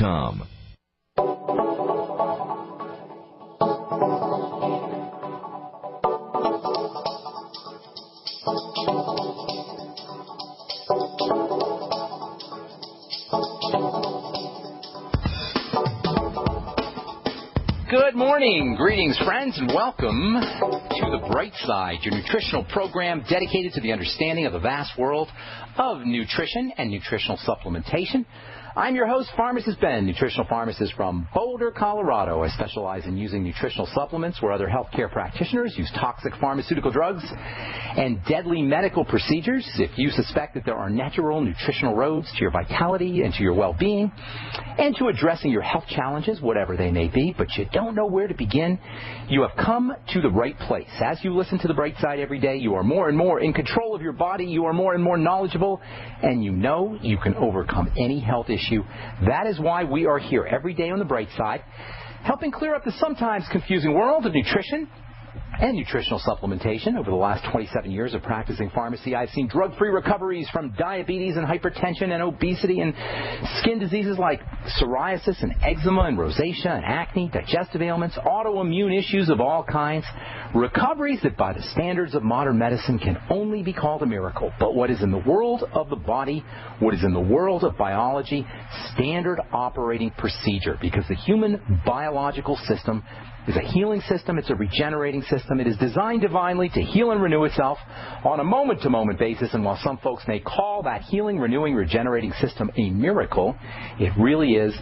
FuchsBrainFood.com. Good morning. Greetings, friends, and welcome to The Bright Side, your nutritional program dedicated to the understanding of the vast world of nutrition and nutritional supplementation. I'm your host, Pharmacist Ben, nutritional pharmacist from Boulder, Colorado. I specialize in using nutritional supplements where other healthcare practitioners use toxic pharmaceutical drugs and deadly medical procedures. If you suspect that there are natural nutritional roads to your vitality and to your well-being and to addressing your health challenges, whatever they may be, but you don't know where to begin, you have come to the right place. As you listen to The Bright Side every day, you are more and more in control of your body, you are more and more knowledgeable, and you know you can overcome any health issue. That is why we are here every day on The Bright Side, helping clear up the sometimes confusing world of nutrition and nutritional supplementation. Over the last 27 years of practicing pharmacy, I've seen drug-free recoveries from diabetes and hypertension and obesity and skin diseases like psoriasis and eczema and rosacea and acne, digestive ailments, autoimmune issues of all kinds, recoveries that by the standards of modern medicine can only be called a miracle. But what is in the world of the body, what is in the world of biology, standard operating procedure, because the human biological system is a healing system. It's a regenerating system. It is designed divinely to heal and renew itself on a moment-to-moment basis. And while some folks may call that healing, renewing, regenerating system a miracle, it really is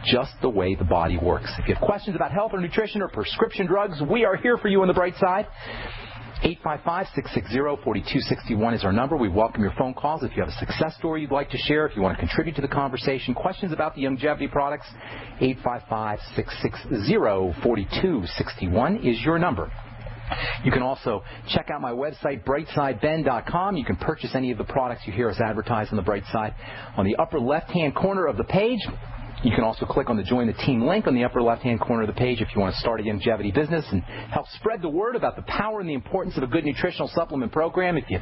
just the way the body works. If you have questions about health or nutrition or prescription drugs, we are here for you on The Bright Side. 855-660-4261 is our number. We welcome your phone calls. If you have a success story you'd like to share, if you want to contribute to the conversation, questions about the longevity products, 855-660-4261 is your number. You can also check out my website, brightsideben.com. You can purchase any of the products you hear us advertise on The Bright Side. On the upper left-hand corner of the page, you can also click on the Join the Team link on the upper left-hand corner of the page if you want to start a longevity business and help spread the word about the power and the importance of a good nutritional supplement program. If you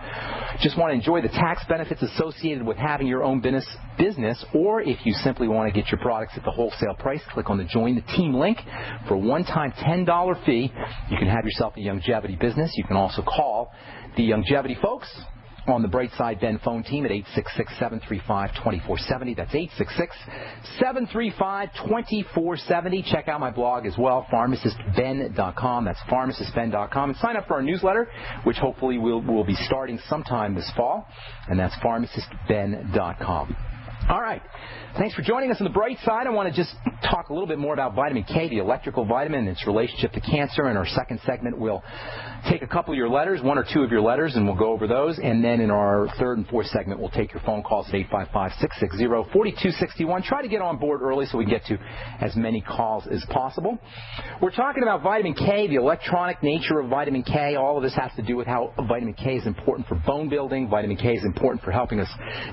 just want to enjoy the tax benefits associated with having your own business, or if you simply want to get your products at the wholesale price, click on the Join the Team link. For a one-time $10 fee, you can have yourself a longevity business. You can also call the longevity folks on the Bright Side Ben phone team at 866-735-2470. That's 866-735-2470. Check out my blog as well, pharmacistben.com. That's pharmacistben.com. And sign up for our newsletter, which hopefully we'll be starting sometime this fall. And that's pharmacistben.com. All right. Thanks for joining us on The Bright Side. I want to just talk a little bit more about vitamin K, the electrical vitamin, and its relationship to cancer. In our second segment, we'll take a couple of your letters, one or two of your letters, and we'll go over those. And then in our third and fourth segment, we'll take your phone calls at 855-660-4261. Try to get on board early so we can get to as many calls as possible. We're talking about vitamin K, the electronic nature of vitamin K. All of this has to do with how vitamin K is important for bone building. Vitamin K is important for helping us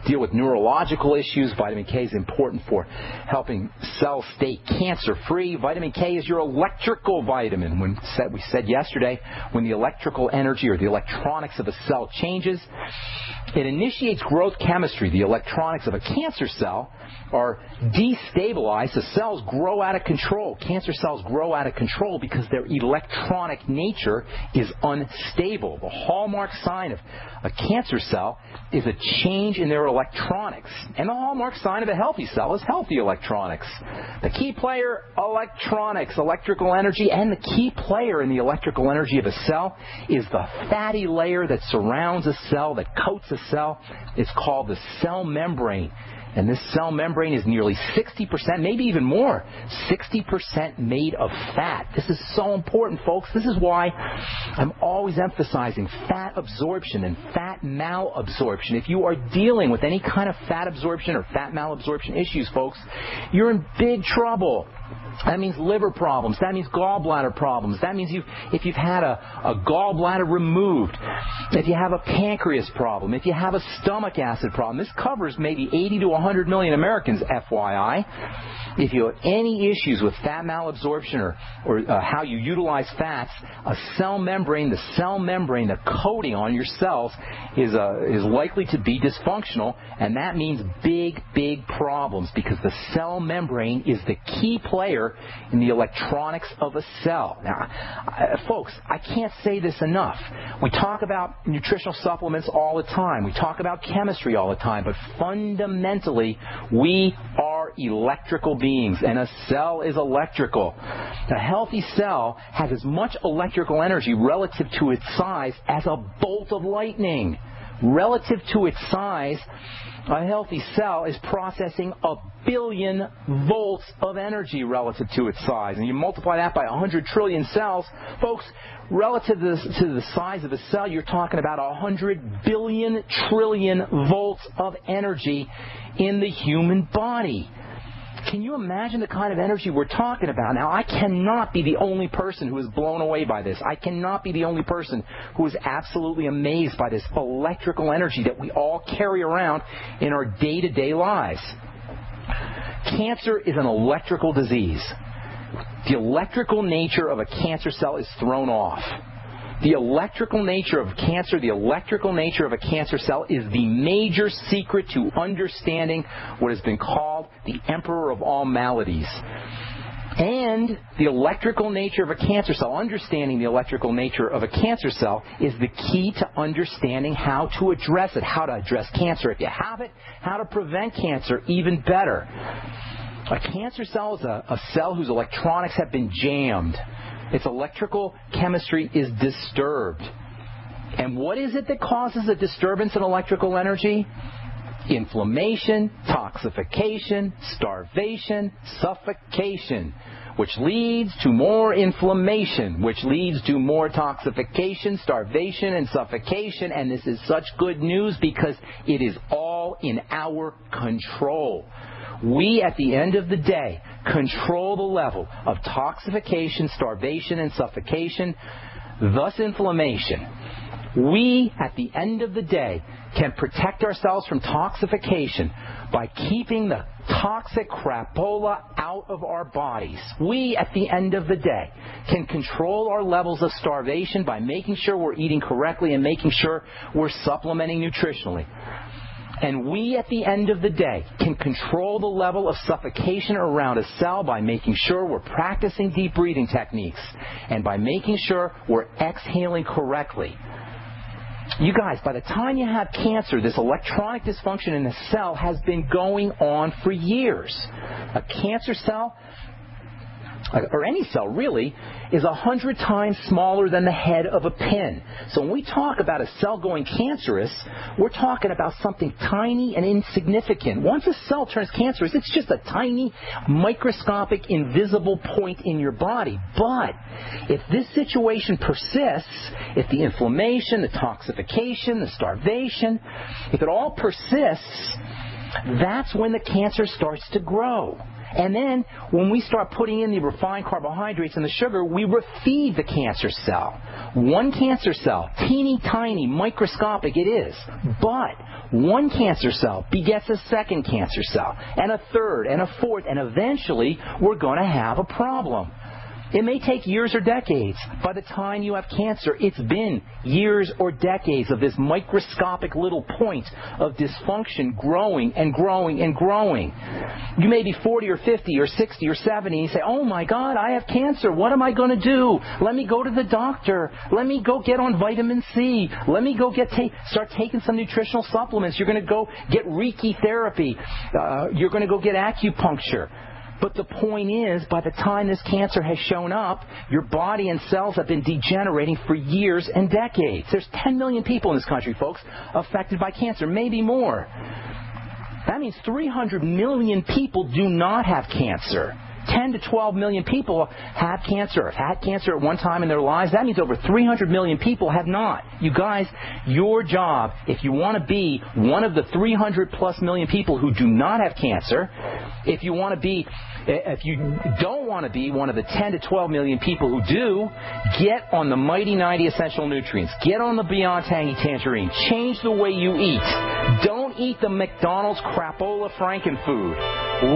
deal with neurological issues. Vitamin K is important for helping cells stay cancer-free. Vitamin K is your electrical vitamin. We said yesterday, when the electrical energy or the electronics of a cell changes, it initiates growth chemistry. The electronics of a cancer cell are destabilized. The cells grow out of control. Cancer cells grow out of control because their electronic nature is unstable. The hallmark sign of a cancer cell is a change in their electronics. And the hallmark sign of a healthy cell is healthy electronics. The key player, electronics, electrical energy, and the key player in the electrical energy of a cell is the fatty layer that surrounds a cell, that coats a cell. It's called the cell membrane. And this cell membrane is nearly 60%, maybe even more, 60% made of fat. This is so important, folks. This is why I'm always emphasizing fat absorption and fat malabsorption. If you are dealing with any kind of fat absorption or fat malabsorption issues, folks, you're in big trouble. That means liver problems. That means gallbladder problems. That means if you've had a gallbladder removed, if you have a pancreas problem, if you have a stomach acid problem. This covers maybe 80 to 100 million Americans, FYI. If you have any issues with fat malabsorption or how you utilize fats, a cell membrane, the coating on your cells is likely to be dysfunctional, and that means big, big problems because the cell membrane is the key player in the electronics of a cell. Now, folks, I can't say this enough. We talk about nutritional supplements all the time. We talk about chemistry all the time, but fundamentally, we are electrical beings, and a cell is electrical. A healthy cell has as much electrical energy relative to its size as a bolt of lightning. Relative to its size, a healthy cell is processing 1 billion volts of energy relative to its size. And you multiply that by 100 trillion cells, folks, relative to the size of a cell, you're talking about 100 billion trillion volts of energy in the human body. Can you imagine the kind of energy we're talking about? Now, I cannot be the only person who is blown away by this. I cannot be the only person who is absolutely amazed by this electrical energy that we all carry around in our day-to-day lives. Cancer is an electrical disease. The electrical nature of a cancer cell is thrown off. The electrical nature of cancer, the electrical nature of a cancer cell is the major secret to understanding what has been called the emperor of all maladies. And the electrical nature of a cancer cell, understanding the electrical nature of a cancer cell is the key to understanding how to address it, how to address cancer if you have it, how to prevent cancer even better. A cancer cell is a cell whose electronics have been jammed. Its electrical chemistry is disturbed. And what is it that causes a disturbance in electrical energy? Inflammation, toxification, starvation, suffocation, which leads to more inflammation, which leads to more toxification, starvation, and suffocation. And this is such good news because it is all in our control. We, at the end of the day, control the level of toxification, starvation, and suffocation, thus inflammation. We, at the end of the day, can protect ourselves from toxification by keeping the toxic crapola out of our bodies. We, at the end of the day, can control our levels of starvation by making sure we're eating correctly and making sure we're supplementing nutritionally. And we, at the end of the day, can control the level of suffocation around a cell by making sure we're practicing deep breathing techniques and by making sure we're exhaling correctly. You guys, by the time you have cancer, this electronic dysfunction in the cell has been going on for years. A cancer cell, or any cell really, is 100 times smaller than the head of a pin. So when we talk about a cell going cancerous, we're talking about something tiny and insignificant. Once a cell turns cancerous, it's just a tiny, microscopic, invisible point in your body. But if this situation persists, if the inflammation, the toxification, the starvation, if it all persists, that's when the cancer starts to grow. And then when we start putting in the refined carbohydrates and the sugar, we refeed the cancer cell. One cancer cell, teeny tiny, microscopic it is, but one cancer cell begets a second cancer cell, and a third, and a fourth, and eventually we're going to have a problem. It may take years or decades. By the time you have cancer, it's been years or decades of this microscopic little point of dysfunction growing and growing and growing. You may be 40 or 50 or 60 or 70 and you say, oh my God, I have cancer. What am I going to do? Let me go to the doctor. Let me go get on vitamin C. Let me go start taking some nutritional supplements. You're going to go get Reiki therapy. You're going to go get acupuncture. But the point is, by the time this cancer has shown up, your body and cells have been degenerating for years and decades. There's 10 million people in this country, folks, affected by cancer, maybe more. That means 300 million people do not have cancer. 10 to 12 million people have cancer, have had cancer at one time in their lives. That means over 300 million people have not. You guys, your job, if you want to be one of the 300 plus million people who do not have cancer, if you want to be If you don't want to be one of the 10 to 12 million people who do, get on the Mighty 90 Essential Nutrients. Get on the Beyond Tangy Tangerine. Change the way you eat. Don't eat the McDonald's crapola frankenfood.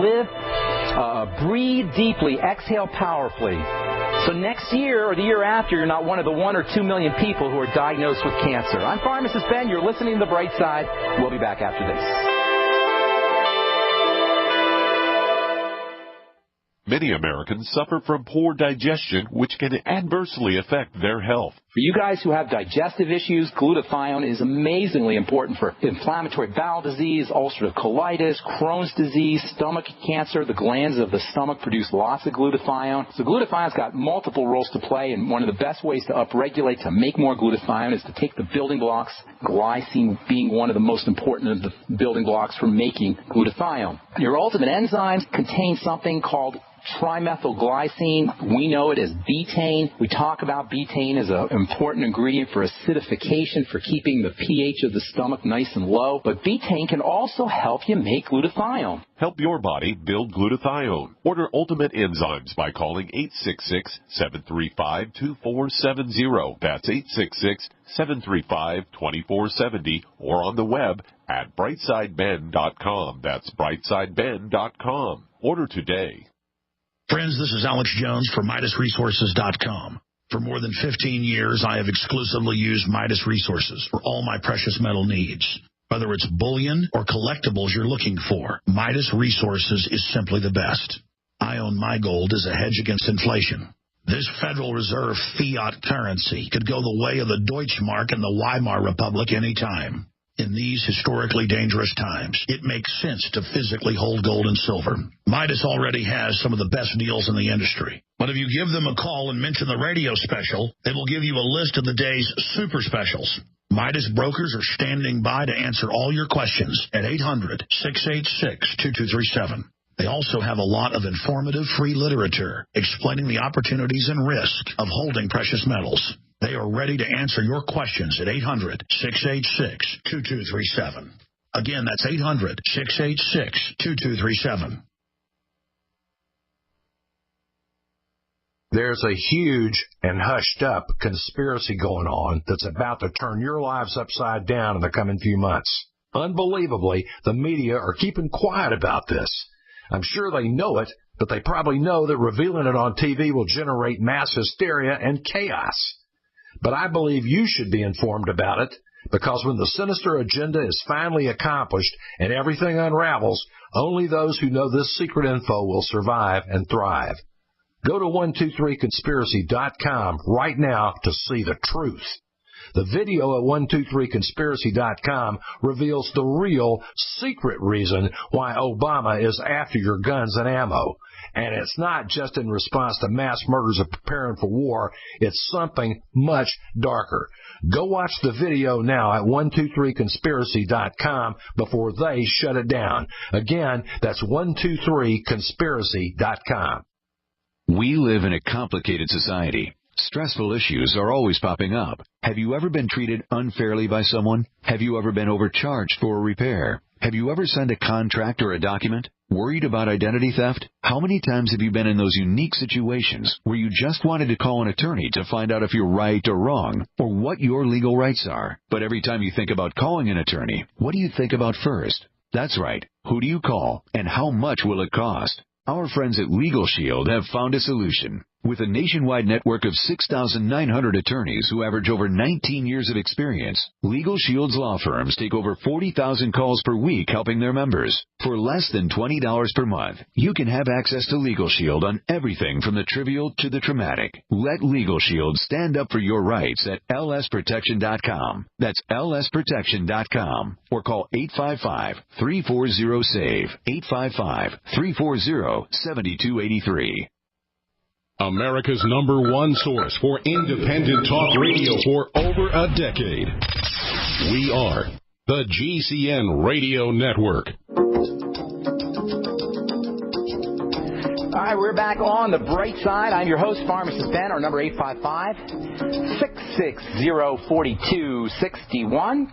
Live, breathe deeply, exhale powerfully. So next year or the year after, you're not one of the 1 or 2 million people who are diagnosed with cancer. I'm Pharmacist Ben. You're listening to The Bright Side. We'll be back after this. Many Americans suffer from poor digestion, which can adversely affect their health. For you guys who have digestive issues, glutathione is amazingly important for inflammatory bowel disease, ulcerative colitis, Crohn's disease, stomach cancer. The glands of the stomach produce lots of glutathione. So glutathione has got multiple roles to play, and one of the best ways to upregulate, to make more glutathione, is to take the building blocks, glycine being one of the most important of the building blocks for making glutathione. Your ultimate enzymes contain something called trimethylglycine. We know it as betaine. We talk about betaine as an important ingredient for acidification, for keeping the pH of the stomach nice and low. But betaine can also help you make glutathione. Help your body build glutathione. Order Ultimate Enzymes by calling 866-735-2470. That's 866-735-2470, or on the web at brightsideben.com. That's brightsideben.com. Order today. Friends, this is Alex Jones for MidasResources.com. For more than 15 years, I have exclusively used Midas Resources for all my precious metal needs. Whether it's bullion or collectibles you're looking for, Midas Resources is simply the best. I own my gold as a hedge against inflation. This Federal Reserve fiat currency could go the way of the Deutschmark and the Weimar Republic anytime. In these historically dangerous times, it makes sense to physically hold gold and silver. Midas already has some of the best deals in the industry. But if you give them a call and mention the radio special, they will give you a list of the day's super specials. Midas brokers are standing by to answer all your questions at 800-686-2237. They also have a lot of informative free literature explaining the opportunities and risk of holding precious metals. They are ready to answer your questions at 800-686-2237. Again, that's 800-686-2237. There's a huge and hushed up conspiracy going on that's about to turn your lives upside down in the coming few months. Unbelievably, the media are keeping quiet about this. I'm sure they know it, but they probably know that revealing it on TV will generate mass hysteria and chaos. But I believe you should be informed about it, because when the sinister agenda is finally accomplished and everything unravels, only those who know this secret info will survive and thrive. Go to 123conspiracy.com right now to see the truth. The video at 123conspiracy.com reveals the real secret reason why Obama is after your guns and ammo. And it's not just in response to mass murders of preparing for war. It's something much darker. Go watch the video now at 123conspiracy.com before they shut it down. Again, that's 123conspiracy.com. We live in a complicated society. Stressful issues are always popping up. Have you ever been treated unfairly by someone? Have you ever been overcharged for a repair? Have you ever signed a contract or a document? Worried about identity theft? How many times have you been in those unique situations where you just wanted to call an attorney to find out if you're right or wrong, or what your legal rights are? But every time you think about calling an attorney, what do you think about first? That's right. Who do you call, and how much will it cost? Our friends at Legal Shield have found a solution. With a nationwide network of 6,900 attorneys who average over 19 years of experience, Legal Shield's law firms take over 40,000 calls per week helping their members. For less than $20 per month, you can have access to Legal Shield on everything from the trivial to the traumatic. Let Legal Shield stand up for your rights at lsprotection.com. That's lsprotection.com. Or call 855-340-SAVE, 855-340-7283. America's #1 source for independent talk radio for over a decade. We are the GCN Radio Network. All right, we're back on the bright side. I'm your host, Pharmacist Ben. Our number 855-660-4261.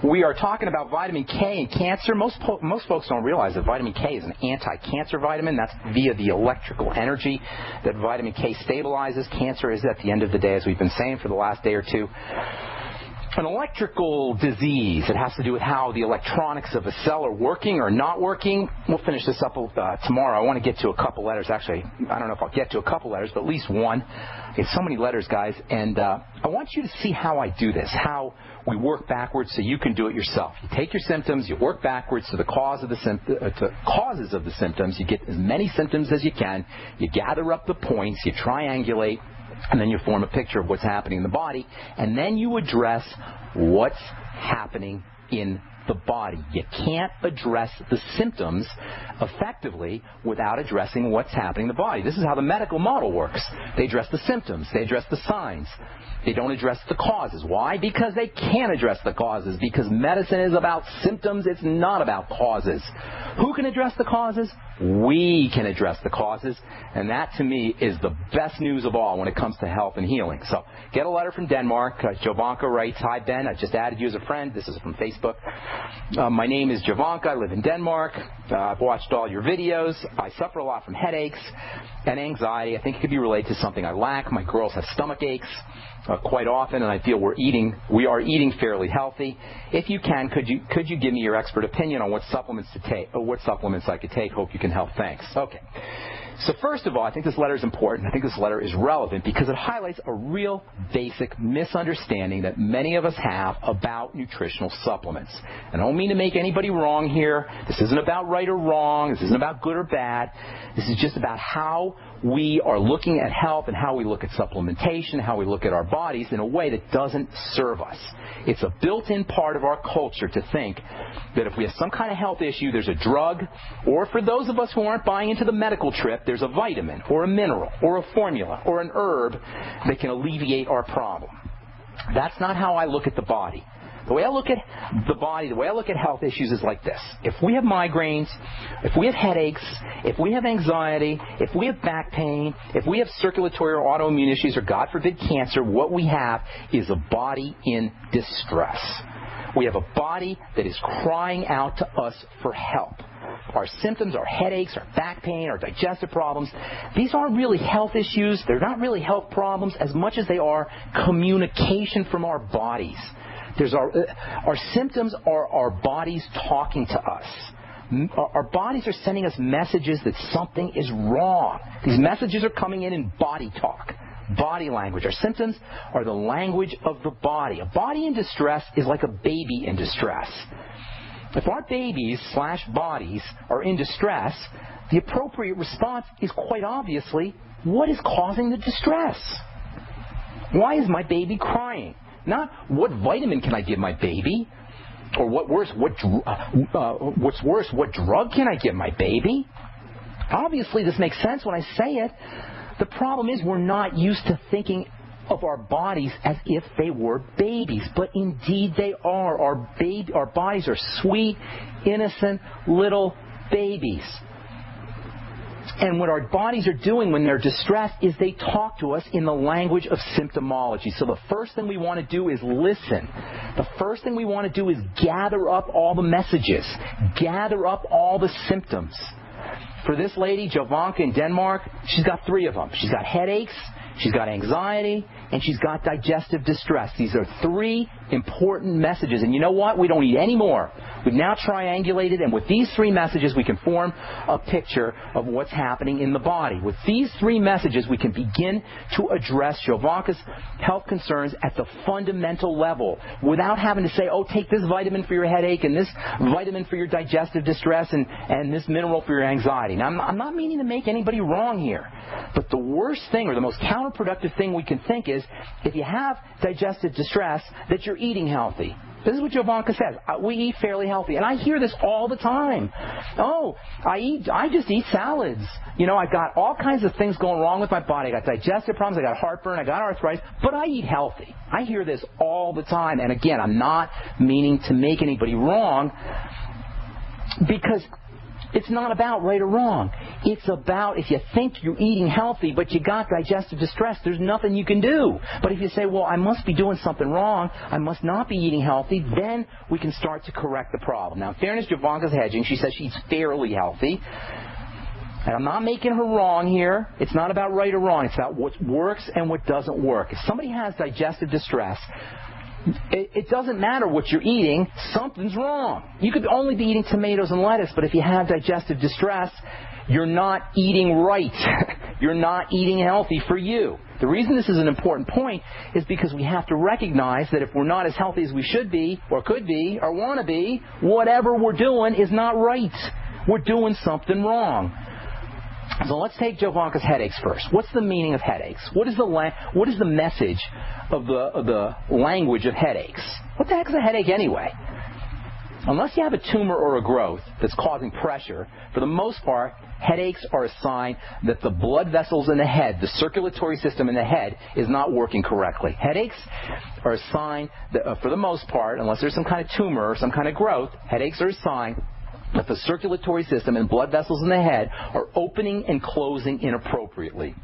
We are talking about vitamin K and cancer. Most folks don't realize that vitamin K is an anti-cancer vitamin. That's via the electrical energy that vitamin K stabilizes. Cancer is, at the end of the day, as we've been saying for the last day or two, an electrical disease. It has to do with how the electronics of a cell are working or not working. We'll finish this up tomorrow. I want to get to a couple letters. Actually, I don't know if I'll get to a couple letters, but at least one. It's so many letters, guys. And I want you to see how I do this, how we work backwards so you can do it yourself. You take your symptoms, you work backwards to the causes of the symptoms. You get as many symptoms as you can. You gather up the points. You triangulate. And then you form a picture of what's happening in the body, and then you address what's happening in the body. You can't address the symptoms effectively without addressing what's happening in the body. This is how the medical model works. They address the symptoms. They address the signs. They don't address the causes. Why? Because they can't address the causes. Because medicine is about symptoms. It's not about causes. Who can address the causes? We can address the causes. And that, to me, is the best news of all when it comes to health and healing. So, get a letter from Denmark. Jovanka writes, "Hi, Ben. I just added you as a friend." This is from Facebook. "My name is Jovanka. I live in Denmark. I've watched all your videos. I suffer a lot from headaches and anxiety. I think it could be related to something I lack. My girls have stomach aches quite often, and I feel we are eating fairly healthy. If you can, could you give me your expert opinion on what supplements to take, or what supplements I could take? Hope you can help. Thanks." Okay. So first of all, I think this letter is important. I think this letter is relevant because it highlights a real basic misunderstanding that many of us have about nutritional supplements. And I don't mean to make anybody wrong here. This isn't about right or wrong. This isn't about good or bad. This is just about how we are looking at health and how we look at supplementation, how we look at our bodies in a way that doesn't serve us. It's a built-in part of our culture to think that if we have some kind of health issue, there's a drug, or for those of us who aren't buying into the medical trip, there's a vitamin or a mineral or a formula or an herb that can alleviate our problem. That's not how I look at the body. The way I look at the body, the way I look at health issues is like this. If we have migraines, if we have headaches, if we have anxiety, if we have back pain, if we have circulatory or autoimmune issues, or God forbid cancer, what we have is a body in distress. We have a body that is crying out to us for help. Our symptoms, our headaches, our back pain, our digestive problems, these aren't really health issues. They're not really health problems as much as they are communication from our bodies. Our symptoms are our bodies talking to us. Our bodies are sending us messages that something is wrong. These messages are coming in body talk, body language. Our symptoms are the language of the body. A body in distress is like a baby in distress. If our babies/bodies are in distress, the appropriate response is quite obviously, what is causing the distress? Why is my baby crying? Not what vitamin can I give my baby, or what's worse, what drug can I give my baby? Obviously, this makes sense when I say it. The problem is we're not used to thinking of our bodies as if they were babies, but indeed they are. Our bodies are sweet, innocent little babies. And what our bodies are doing when they're distressed is they talk to us in the language of symptomology. So the first thing we want to do is listen. The first thing we want to do is gather up all the messages, gather up all the symptoms. For this lady, Jovanka in Denmark, she's got 3 of them. She's got headaches, she's got anxiety, and she's got digestive distress. These are 3 important messages. And you know what? We don't need any more. We've now triangulated, and with these 3 messages, we can form a picture of what's happening in the body. With these 3 messages, we can begin to address Jovanka's health concerns at the fundamental level without having to say, oh, take this vitamin for your headache and this vitamin for your digestive distress and this mineral for your anxiety. Now, I'm not meaning to make anybody wrong here, but the worst thing or the most counterproductive thing we can think is if you have digestive distress, that you're eating healthy. This is what Jovanka says. We eat fairly healthy. And I hear this all the time. Oh, I just eat salads. You know, I've got all kinds of things going wrong with my body. I got digestive problems. I got heartburn. I got arthritis. But I eat healthy. I hear this all the time. And again, I'm not meaning to make anybody wrong because It's not about right or wrong. It's about if you think you're eating healthy, but you got digestive distress, there's nothing you can do. But if you say, well, I must be doing something wrong, I must not be eating healthy, then we can start to correct the problem. Now, in fairness, Jovanka's hedging. She says she's fairly healthy. And I'm not making her wrong here. It's not about right or wrong. It's about what works and what doesn't work. If somebody has digestive distress, it doesn't matter what you're eating. Something's wrong. You could only be eating tomatoes and lettuce, but if you have digestive distress, you're not eating right. You're not eating healthy for you. The reason this is an important point is because we have to recognize that if we're not as healthy as we should be, or could be, or want to be, whatever we're doing is not right. We're doing something wrong. So let's take Jovanka's headaches first. What's the meaning of headaches? What is the message of the language of headaches? What the heck is a headache anyway? Unless you have a tumor or a growth that's causing pressure, for the most part, headaches are a sign that the blood vessels in the head, the circulatory system in the head, is not working correctly. Headaches are a sign that, for the most part, unless there's some kind of tumor or some kind of growth, headaches are a sign that the circulatory system and blood vessels in the head are opening and closing inappropriately.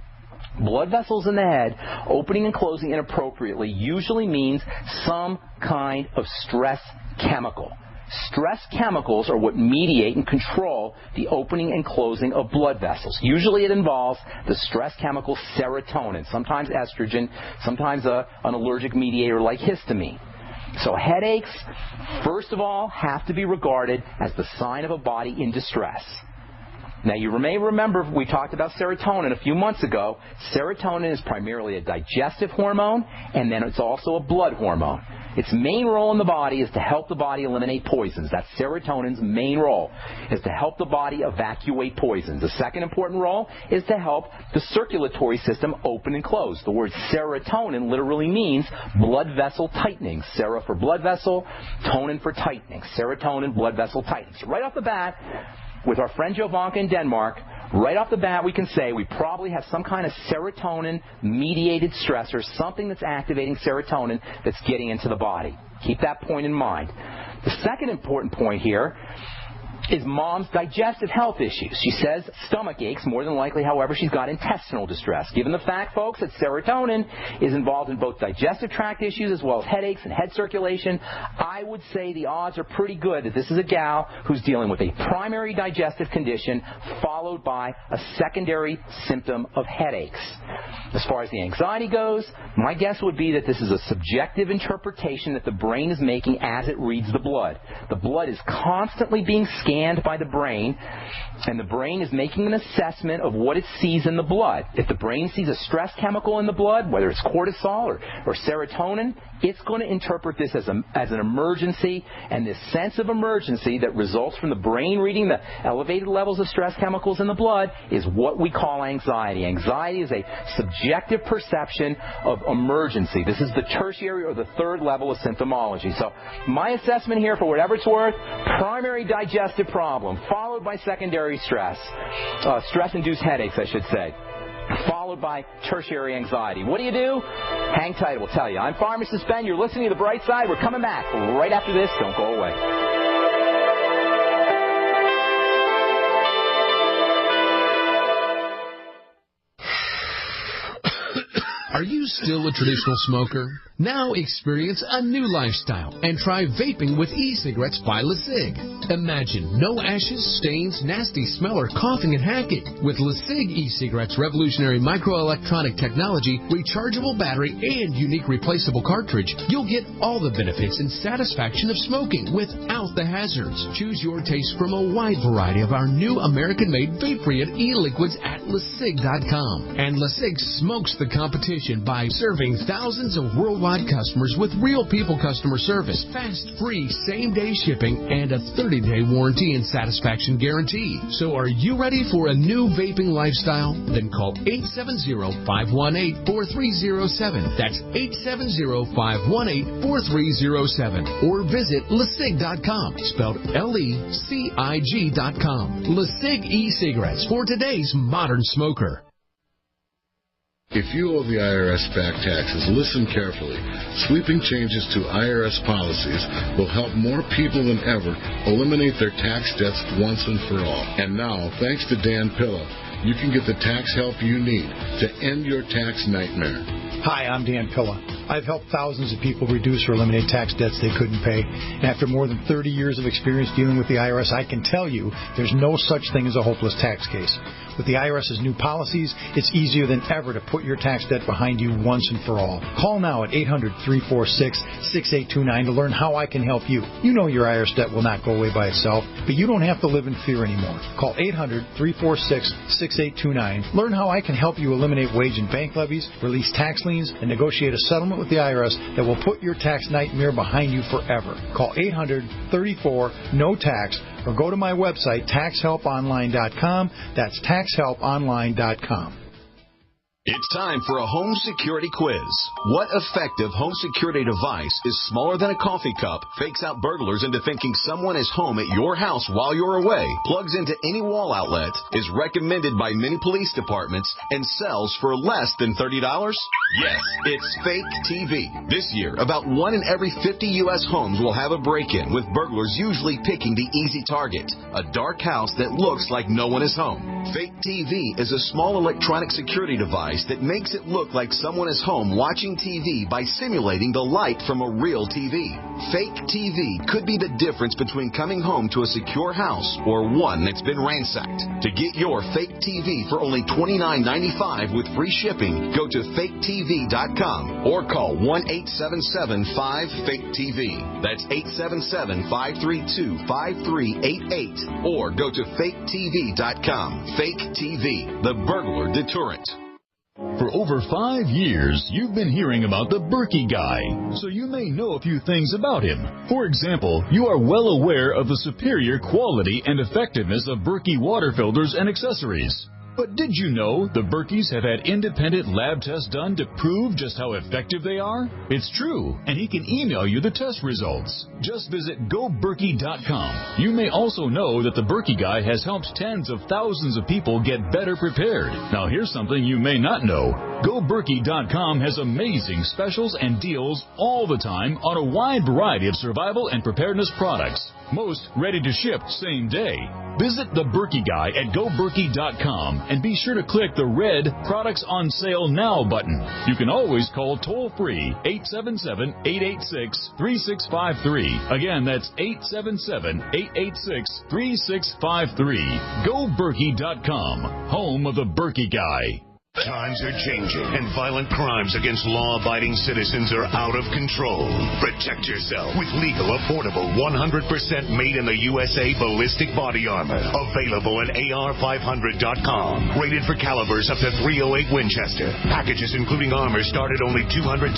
Blood vessels in the head opening and closing inappropriately usually means some kind of stress chemical. Stress chemicals are what mediate and control the opening and closing of blood vessels. Usually it involves the stress chemical serotonin, sometimes estrogen, sometimes an allergic mediator like histamine. So headaches, first of all, have to be regarded as the sign of a body in distress. Now, you may remember we talked about serotonin a few months ago. Serotonin is primarily a digestive hormone, and then it's also a blood hormone. Its main role in the body is to help the body eliminate poisons. That's serotonin's main role, is to help the body evacuate poisons. The second important role is to help the circulatory system open and close. The word serotonin literally means blood vessel tightening. Sera for blood vessel, tonin for tightening. Serotonin, blood vessel tightening. So right off the bat, with our friend Jovanka in Denmark, right off the bat we can say we probably have some kind of serotonin-mediated stressor, something that's activating serotonin that's getting into the body. Keep that point in mind. The second important point here is mom's digestive health issues. She says stomach aches. More than likely, however, she's got intestinal distress. Given the fact, folks, that serotonin is involved in both digestive tract issues as well as headaches and head circulation, I would say the odds are pretty good that this is a gal who's dealing with a primary digestive condition followed by a secondary symptom of headaches. As far as the anxiety goes, my guess would be that this is a subjective interpretation that the brain is making as it reads the blood. The blood is constantly being scanned by the brain, and the brain is making an assessment of what it sees in the blood. If the brain sees a stress chemical in the blood, whether it's cortisol or serotonin, it's going to interpret this as an emergency, and this sense of emergency that results from the brain reading the elevated levels of stress chemicals in the blood is what we call anxiety. Anxiety is a subjective perception of emergency. This is the tertiary or the third level of symptomology. So my assessment here, for whatever it's worth, primary digestive problem, followed by secondary stress, stress-induced headaches, I should say, followed by tertiary anxiety. What do you do? Hang tight, we'll tell you. I'm Pharmacist Ben. You're listening to The Bright Side. We're coming back right after this. Don't go away. Are you still a traditional smoker? Now experience a new lifestyle and try vaping with e-cigarettes by LeSig. Imagine no ashes, stains, nasty smell, or coughing and hacking. With LeSig e-cigarettes' revolutionary microelectronic technology, rechargeable battery, and unique replaceable cartridge, you'll get all the benefits and satisfaction of smoking without the hazards. Choose your taste from a wide variety of our new American-made vape-free e-liquids at LeSig.com. And LeSig smokes the competition by serving thousands of worldwide customers with real people customer service, fast, free, same-day shipping, and a 30-day warranty and satisfaction guarantee. So are you ready for a new vaping lifestyle? Then call 870-518-4307. That's 870-518-4307. Or visit LeSig.com, spelled LECIG.com. LeSig e-cigarettes for today's modern smoker. If you owe the IRS back taxes, listen carefully. Sweeping changes to IRS policies will help more people than ever eliminate their tax debts once and for all. And now, thanks to Dan Pilla, you can get the tax help you need to end your tax nightmare. Hi, I'm Dan Pilla. I've helped thousands of people reduce or eliminate tax debts they couldn't pay. And after more than 30 years of experience dealing with the IRS, I can tell you there's no such thing as a hopeless tax case. With the IRS's new policies, it's easier than ever to put your tax debt behind you once and for all. Call now at 800-346-6829 to learn how I can help you. You know your IRS debt will not go away by itself, but you don't have to live in fear anymore. Call 800-346-6829. Learn how I can help you eliminate wage and bank levies, release tax liens, and negotiate a settlement with the IRS that will put your tax nightmare behind you forever. Call 800-34-NO-TAX or go to my website, taxhelponline.com. That's taxhelponline.com. It's time for a home security quiz. What effective home security device is smaller than a coffee cup, fakes out burglars into thinking someone is home at your house while you're away, plugs into any wall outlet, is recommended by many police departments, and sells for less than $30? Yes, it's Fake TV. This year, about 1 in every 50 U.S. homes will have a break-in, with burglars usually picking the easy target, a dark house that looks like no one is home. Fake TV is a small electronic security device that makes it look like someone is home watching TV by simulating the light from a real TV. Fake TV could be the difference between coming home to a secure house or one that's been ransacked. To get your Fake TV for only $29.95 with free shipping, go to faketv.com or call 1-877-5-FAKE-TV. That's 877-532-5388 or go to faketv.com. Fake TV, the burglar deterrent. For over 5 years, you've been hearing about the Berkey Guy, so you may know a few things about him. For example, you are well aware of the superior quality and effectiveness of Berkey water filters and accessories. But did you know the Berkeys have had independent lab tests done to prove just how effective they are? It's true, and he can email you the test results. Just visit GoBerkey.com. You may also know that the Berkey Guy has helped tens of thousands of people get better prepared. Now here's something you may not know. GoBerkey.com has amazing specials and deals all the time on a wide variety of survival and preparedness products. Most ready to ship same day. Visit the Berkey Guy at GoBerkey.com and be sure to click the red Products on Sale Now button. You can always call toll-free 877-886-3653. Again, that's 877-886-3653. GoBerkey.com, home of the Berkey Guy. Times are changing, and violent crimes against law-abiding citizens are out of control. Protect yourself with legal, affordable, 100% made in the USA ballistic body armor. Available at AR500.com. Rated for calibers up to .308 Winchester. Packages including armor start at only $210.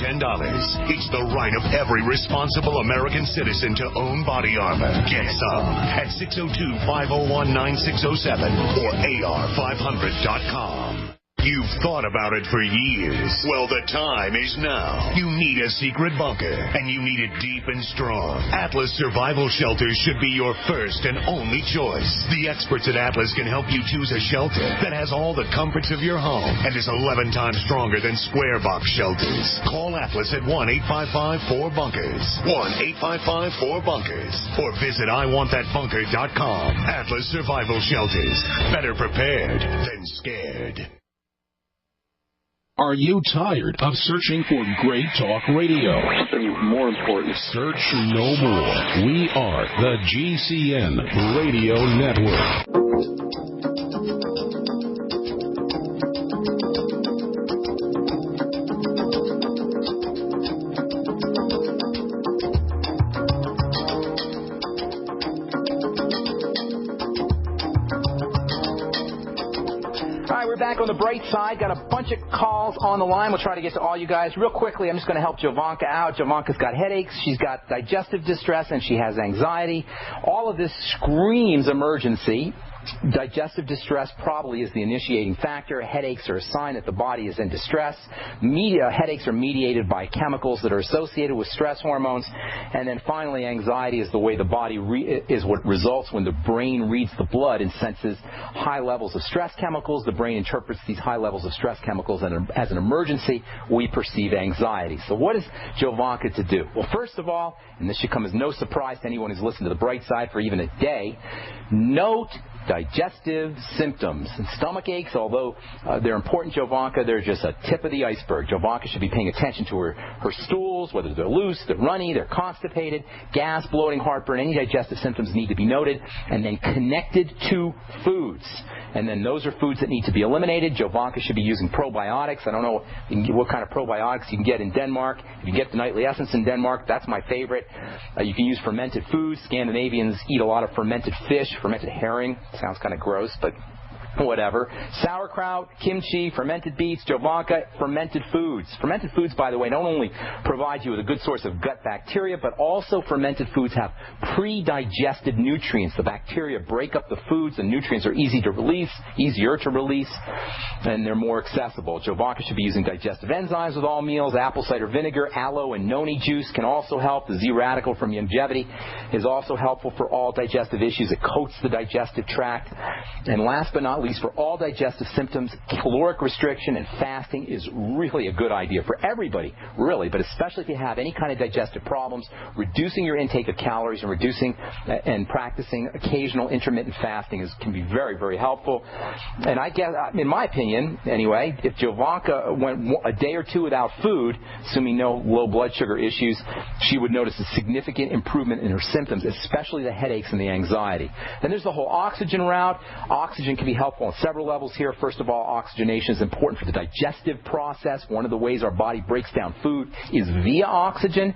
It's the right of every responsible American citizen to own body armor. Get some at 602-501-9607 or AR500.com. You've thought about it for years. Well, the time is now. You need a secret bunker, and you need it deep and strong. Atlas Survival Shelters should be your first and only choice. The experts at Atlas can help you choose a shelter that has all the comforts of your home and is 11 times stronger than square box shelters. Call Atlas at 1-855-4BUNKERS. 1-855-4BUNKERS. Or visit IWantThatBunker.com. Atlas Survival Shelters. Better prepared than scared. Are you tired of searching for great talk radio? Something more important. Search no more. We are the GCN Radio Network. Back on the bright side, got a bunch of calls on the line. We'll try to get to all you guys real quickly. I'm just going to help Javanka out. Javanka's got headaches, she's got digestive distress, and she has anxiety. All of this screams emergency. Digestive distress probably is the initiating factor. Headaches are a sign that the body is in distress. Headaches are mediated by chemicals that are associated with stress hormones. And then finally, anxiety is the way the body is what results when the brain reads the blood and senses high levels of stress chemicals. The brain interprets these high levels of stress chemicals as an emergency. We perceive anxiety. So what is Jovanka to do? Well, first of all, and this should come as no surprise to anyone who's listened to The Bright Side for even a day, note digestive symptoms. And stomach aches, although they're important, Jovanka, they're just a tip of the iceberg. Jovanka should be paying attention to her stools, whether they're loose, they're runny, they're constipated, gas, bloating, heartburn. Any digestive symptoms need to be noted and then connected to foods. And then those are foods that need to be eliminated. Jovanka should be using probiotics. I don't know what kind of probiotics you can get in Denmark. If you get the Nightly Essence in Denmark, that's my favorite. You can use fermented foods. Scandinavians eat a lot of fermented fish, fermented herring. Sounds kind of gross, but whatever. Sauerkraut, kimchi, fermented beets, Jovanka, fermented foods. Fermented foods, by the way, don't only provide you with a good source of gut bacteria, but also fermented foods have pre-digested nutrients. The bacteria break up the foods. The nutrients are easier to release, and they're more accessible. Jovanka should be using digestive enzymes with all meals. Apple cider vinegar, aloe, and noni juice can also help. The Z-radical from Youngevity is also helpful for all digestive issues. It coats the digestive tract. And last but not least, for all digestive symptoms, caloric restriction and fasting is really a good idea for everybody, really, but especially if you have any kind of digestive problems. Reducing your intake of calories and practicing occasional intermittent fasting can be very, very helpful. And I guess, in my opinion, anyway, if Jovanka went a day or two without food, assuming no low blood sugar issues, she would notice a significant improvement in her symptoms, especially the headaches and the anxiety. Then there's the whole oxygen route. Oxygen can be helpful on several levels here. First of all, oxygenation is important for the digestive process. One of the ways our body breaks down food is via oxygen.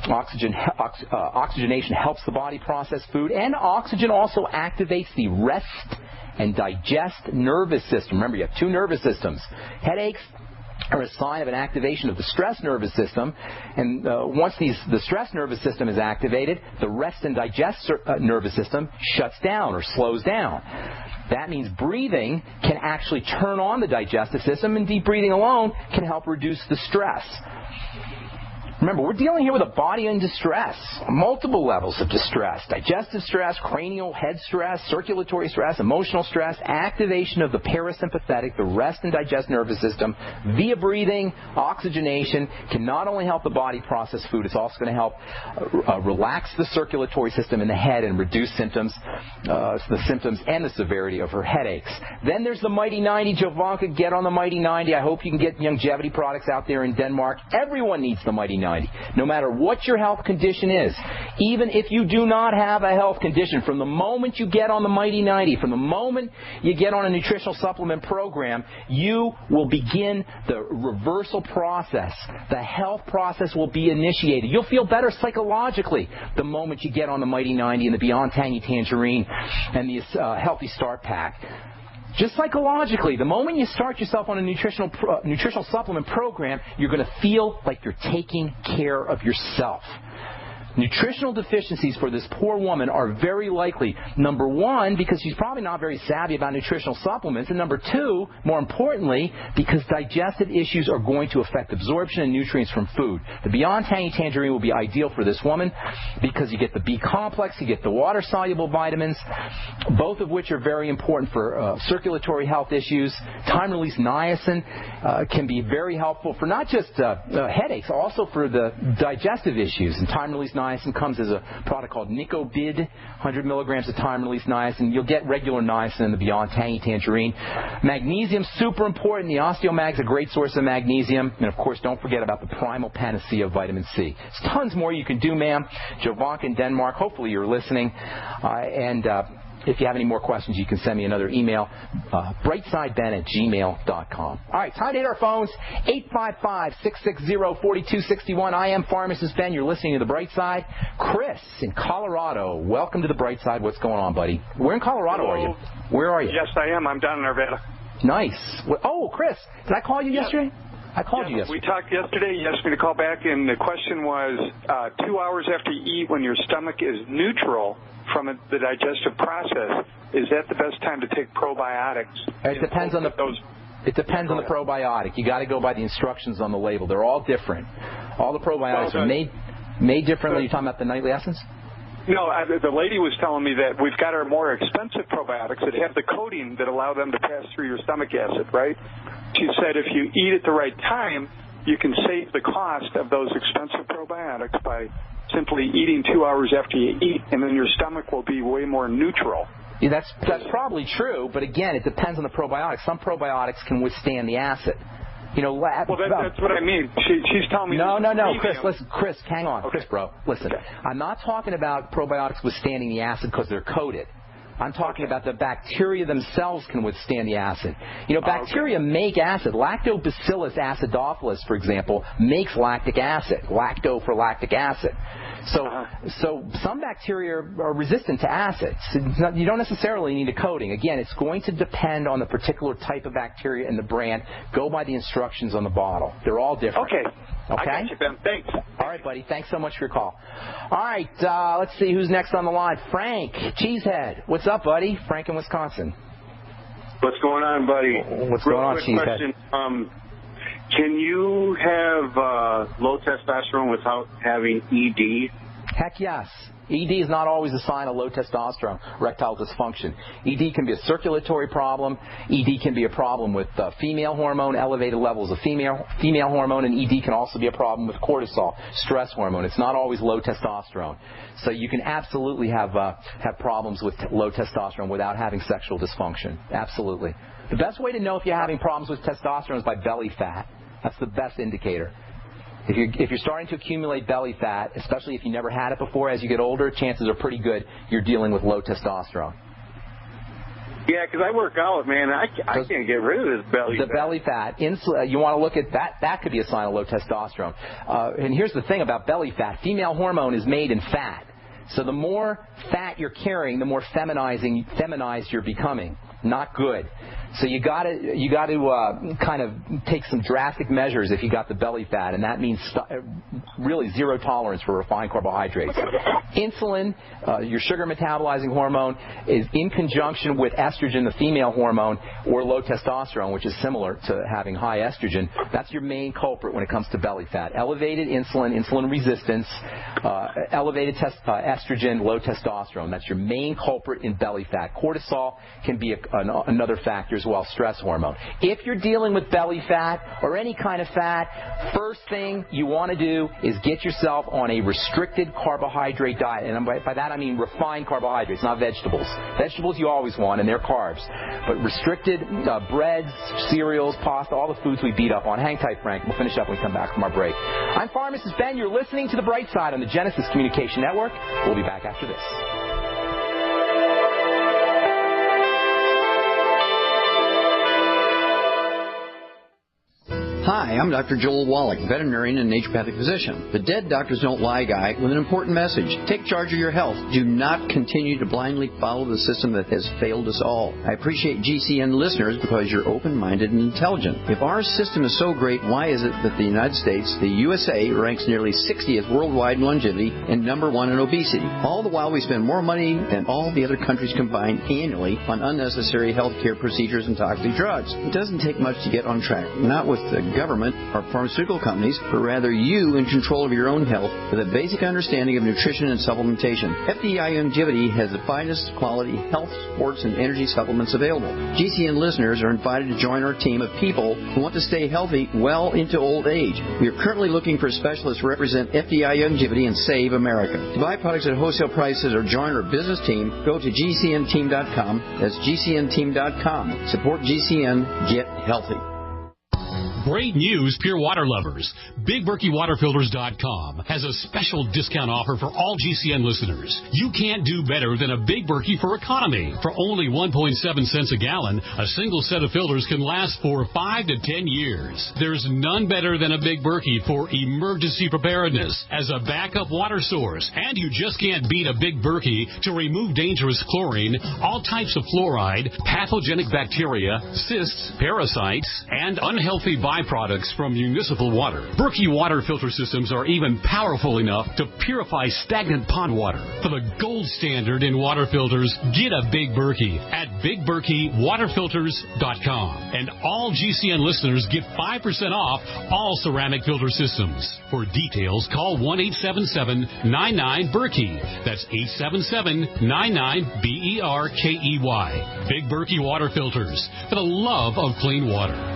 Oxygenation helps the body process food, and oxygen also activates the rest and digest nervous system. Remember, you have two nervous systems. Headaches are a sign of an activation of the stress nervous system, and once the stress nervous system is activated, the rest and digest nervous system shuts down or slows down. That means breathing can actually turn on the digestive system, and deep breathing alone can help reduce the stress. Remember, we're dealing here with a body in distress, multiple levels of distress: digestive stress, cranial head stress, circulatory stress, emotional stress, activation of the parasympathetic, the rest and digest nervous system via breathing. Oxygenation can not only help the body process food, it's also going to help relax the circulatory system in the head and reduce the symptoms and the severity of her headaches. Then there's the Mighty 90. Jovanka, get on the Mighty 90. I hope you can get Youngevity products out there in Denmark. Everyone needs the Mighty 90. No matter what your health condition is, even if you do not have a health condition, from the moment you get on the Mighty 90, from the moment you get on a nutritional supplement program, you will begin the reversal process. The health process will be initiated. You'll feel better psychologically the moment you get on the Mighty 90 and the Beyond Tangy Tangerine and the Healthy Start Pack. Just psychologically, the moment you start yourself on a nutritional supplement program, you're going to feel like you're taking care of yourself. Nutritional deficiencies for this poor woman are very likely, number one, because she's probably not very savvy about nutritional supplements, and number two, more importantly, because digestive issues are going to affect absorption and nutrients from food. The Beyond Tangy Tangerine will be ideal for this woman because you get the B complex, you get the water-soluble vitamins, both of which are very important for circulatory health issues. Time-release niacin can be very helpful for not just headaches, also for the digestive issues. And time-release niacin comes as a product called Nicobid, 100 milligrams of time-release niacin. You'll get regular niacin in the Beyond Tangy Tangerine. Magnesium, super important. The Osteomag's a great source of magnesium. And, of course, don't forget about the primal panacea of vitamin C. There's tons more you can do, ma'am. Jovanka in Denmark, hopefully you're listening. If you have any more questions, you can send me another email, brightsideben@gmail.com. All right, time to hit our phones, 855-660-4261. I am Pharmacist Ben. You're listening to The Bright Side. Chris in Colorado, welcome to The Bright Side. What's going on, buddy? Where in Colorado are you? Where are you? Yes, I am. I'm down in Arvada. Nice. Oh, Chris, did I call you yesterday? I called you yesterday. We talked yesterday. You asked me to call back, and the question was 2 hours after you eat, when your stomach is neutral from the digestive process, is that the best time to take probiotics? It depends on the probiotic. You got to go by the instructions on the label. They're all different. All the probiotics are made differently. You're talking about the nightly essence? No, the lady was telling me that we've got our more expensive probiotics that have the coating that allow them to pass through your stomach acid, right? She said if you eat at the right time, you can save the cost of those expensive probiotics by simply eating 2 hours after you eat, and then your stomach will be way more neutral. Yeah, that's probably true, but again, it depends on the probiotics. Some probiotics can withstand the acid. Well, that's what I mean. She's telling me. No, Chris, listen, Chris, hang on, okay. Chris, bro, listen. Okay. I'm not talking about probiotics withstanding the acid because they're coated. I'm talking about the bacteria themselves can withstand the acid. Bacteria make acid. Lactobacillus acidophilus, for example, makes lactic acid. Lacto for lactic acid. So some bacteria are resistant to acids. You don't necessarily need a coating. Again, it's going to depend on the particular type of bacteria and the brand. Go by the instructions on the bottle. They're all different. Okay. I got you, Ben. Thanks. All right, buddy. Thanks so much for your call. All right, let's see who's next on the line. Frank, Cheesehead. What's up, buddy? Frank in Wisconsin. What's going on, buddy? What's going on, Cheesehead? Question. Can you have low testosterone without having ED? Heck yes. ED is not always a sign of low testosterone, erectile dysfunction. ED can be a circulatory problem. ED can be a problem with female hormone, elevated levels of female hormone, and ED can also be a problem with cortisol, stress hormone. It's not always low testosterone. So you can absolutely have problems with low testosterone without having sexual dysfunction. Absolutely. The best way to know if you're having problems with testosterone is by belly fat. That's the best indicator. If you're starting to accumulate belly fat, especially if you never had it before, as you get older, chances are pretty good you're dealing with low testosterone. Yeah, because I work out, man. I can't get rid of this belly fat. The belly fat. You want to look at that. That could be a sign of low testosterone. And here's the thing about belly fat. Female hormone is made in fat. So the more fat you're carrying, the more feminized you're becoming. Not good. So you got to kind of take some drastic measures if you got the belly fat, and that means really zero tolerance for refined carbohydrates. Insulin, your sugar metabolizing hormone, is in conjunction with estrogen, the female hormone, or low testosterone, which is similar to having high estrogen. That's your main culprit when it comes to belly fat. Elevated insulin resistance, elevated estrogen, low testosterone. That's your main culprit in belly fat. Cortisol can be another factor as well, stress hormone. If you're dealing with belly fat or any kind of fat, first thing you want to do is get yourself on a restricted carbohydrate diet. And by that I mean refined carbohydrates, not vegetables. Vegetables you always want, and they're carbs. But restricted breads, cereals, pasta, all the foods we beat up on. Hang tight, Frank. We'll finish up when we come back from our break. I'm Pharmacist Ben. You're listening to The Bright Side on the Genesis Communication Network. We'll be back after this. Hi, I'm Dr. Joel Wallach, veterinarian and naturopathic physician. The Dead Doctors Don't Lie guy with an important message. Take charge of your health. Do not continue to blindly follow the system that has failed us all. I appreciate GCN listeners because you're open-minded and intelligent. If our system is so great, why is it that the United States, the USA, ranks nearly 60th worldwide in longevity and number 1 in obesity? All the while we spend more money than all the other countries combined annually on unnecessary health care procedures and toxic drugs. It doesn't take much to get on track. Not with the government or pharmaceutical companies, but rather you in control of your own health with a basic understanding of nutrition and supplementation. FDI Longevity has the finest quality health, sports, and energy supplements available. GCN listeners are invited to join our team of people who want to stay healthy well into old age. We are currently looking for specialists to represent FDI Longevity and Save America. To buy products at wholesale prices or join our business team, go to GCNteam.com. That's GCNteam.com. Support GCN. Get healthy. Great news, pure water lovers. BigBerkeyWaterFilters.com has a special discount offer for all GCN listeners. You can't do better than a Big Berkey for economy. For only 1.7 cents a gallon, a single set of filters can last for 5 to 10 years. There's none better than a Big Berkey for emergency preparedness as a backup water source. And you just can't beat a Big Berkey to remove dangerous chlorine, all types of fluoride, pathogenic bacteria, cysts, parasites, and unhealthy byproducts from municipal water. Berkey water filter systems are even powerful enough to purify stagnant pond water. For the gold standard in water filters, get a Big Berkey at BigBerkeyWaterFilters.com. And all GCN listeners get 5% off all ceramic filter systems. For details, call 1-877-99-BERKEY. That's 877-99-BERKEY. Big Berkey Water Filters, for the love of clean water.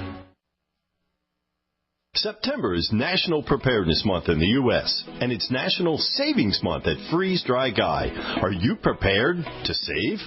September is National Preparedness Month in the U.S., and it's National Savings Month at Freeze Dry Guy. Are you prepared to save?